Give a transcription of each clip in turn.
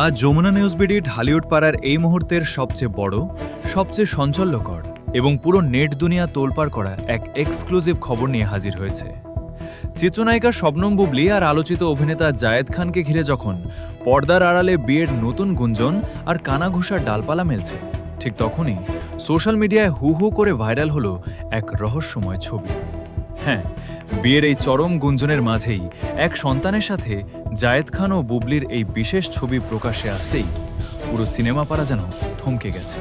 আজ Jamuna news BD Dhallywood পাড়ার এই মুহূর্তের সবচেয়ে বড়, সবচেয়ে সঞ্চল্যকর এবং পুরো নেট দুনিয়া তোলপাড় করা এক এক্সক্লুসিভ খবর নিয়ে হাজির হয়েছে। চিত্রনায়িকা শবনম বুবলি আর আলোচিত অভিনেতা জায়েদ খানকে ঘিরে যখন পর্দার আড়ালে বিয়ের নতুন গুঞ্জন আর কানাঘুষার ডালপালা মেলছে, ঠিক তখনই সোশ্যাল মিডিয়ায় হু হু করে ভাইরাল হলো এক রহস্যময় ছবি। হ্যাঁ, বিয়ের এই চরম গুঞ্জনের মাঝেই এক সন্তানের সাথে জায়েদ খান ও বুবলির এই বিশেষ ছবি প্রকাশ্যে আসতেই পুরো সিনেমা পাড়া যেন থমকে গেছে।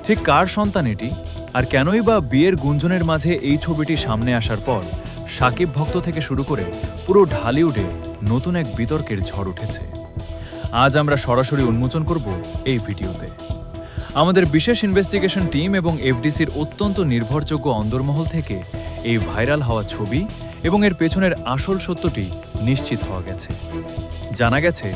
ঠিক কার সন্তান এটি, আর কেনই বা বিয়ের গুঞ্জনের মাঝে এই ছবিটি সামনে আসার পর সাকিব ভক্ত থেকে শুরু করে পুরো ঢালিউডে নতুন এক বিতর্কের ঝড় উঠেছে, আজ আমরা সরাসরি উন্মোচন করব এই ভিডিওতে। আমাদের বিশেষ ইনভেস্টিগেশন টিম এবং এফডিসির অত্যন্ত নির্ভরযোগ্য অন্দরমহল থেকে এই ভাইরাল হওয়া ছবি এবং এর পেছনের আসল সত্যটি নিশ্চিত হওয়া গেছে। জানা গেছে,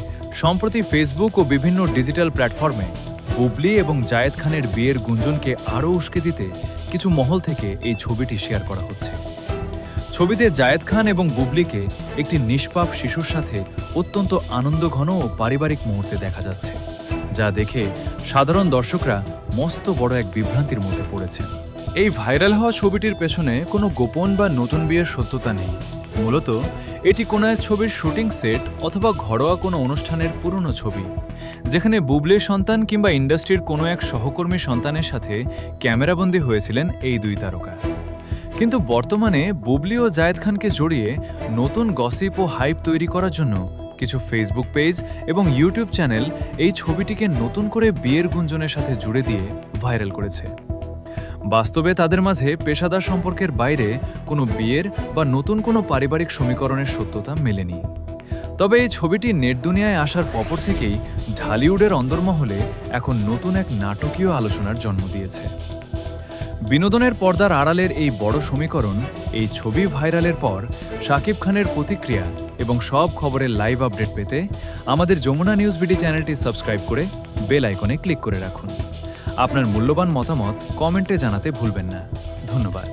সম্প্রতি ফেসবুক ও বিভিন্ন ডিজিটাল প্ল্যাটফর্মে বুবলি এবং জায়েদ খানের বিয়ের গুঞ্জনকে আরও উস্কে দিতে কিছু মহল থেকে এই ছবিটি শেয়ার করা হচ্ছে। ছবিতে জায়েদ খান এবং বুবলিকে একটি নিষ্পাপ শিশুর সাথে অত্যন্ত আনন্দঘন ও পারিবারিক মুহূর্তে দেখা যাচ্ছে, যা দেখে সাধারণ দর্শকরা মস্ত বড় এক বিভ্রান্তির মধ্যে পড়েছেন। এই ভাইরাল হওয়া ছবিটির পেছনে কোনো গোপন বা নতুন বিয়ের সত্যতা নেই। মূলত এটি কোনো এক ছবির শুটিং সেট অথবা ঘরোয়া কোনো অনুষ্ঠানের পুরনো ছবি, যেখানে বুবলির সন্তান কিংবা ইন্ডাস্ট্রির কোনো এক সহকর্মীর সন্তানের সাথে ক্যামেরাবন্দী হয়েছিলেন এই দুই তারকা। কিন্তু বর্তমানে বুবলি ও জায়েদ খানকে জড়িয়ে নতুন গসিপ ও হাইপ তৈরি করার জন্য কিছু ফেসবুক পেজ এবং ইউটিউব চ্যানেল এই ছবিটিকে নতুন করে বিয়ের গুঞ্জনের সাথে জুড়ে দিয়ে ভাইরাল করেছে। বাস্তবে তাদের মাঝে পেশাদার সম্পর্কের বাইরে কোনো বিয়ের বা নতুন কোনো পারিবারিক সমীকরণের সত্যতা মেলেনি। তবে এই ছবিটি নেট দুনিয়ায় আসার পর থেকেই ঢালিউডের অন্দরমহলে এখন নতুন এক নাটকীয় আলোচনার জন্ম দিয়েছে। বিনোদনের পর্দার আড়ালের এই বড় সমীকরণ, এই ছবি ভাইরালের পর শাকিব খানের প্রতিক্রিয়া এবং সব খবরের লাইভ আপডেট পেতে আমাদের যমুনা নিউজ বিডি চ্যানেলটি সাবস্ক্রাইব করে বেল আইকনে ক্লিক করে রাখুন। আপনার মূল্যবান মতামত কমেন্টে জানাতে ভুলবেন না। ধন্যবাদ।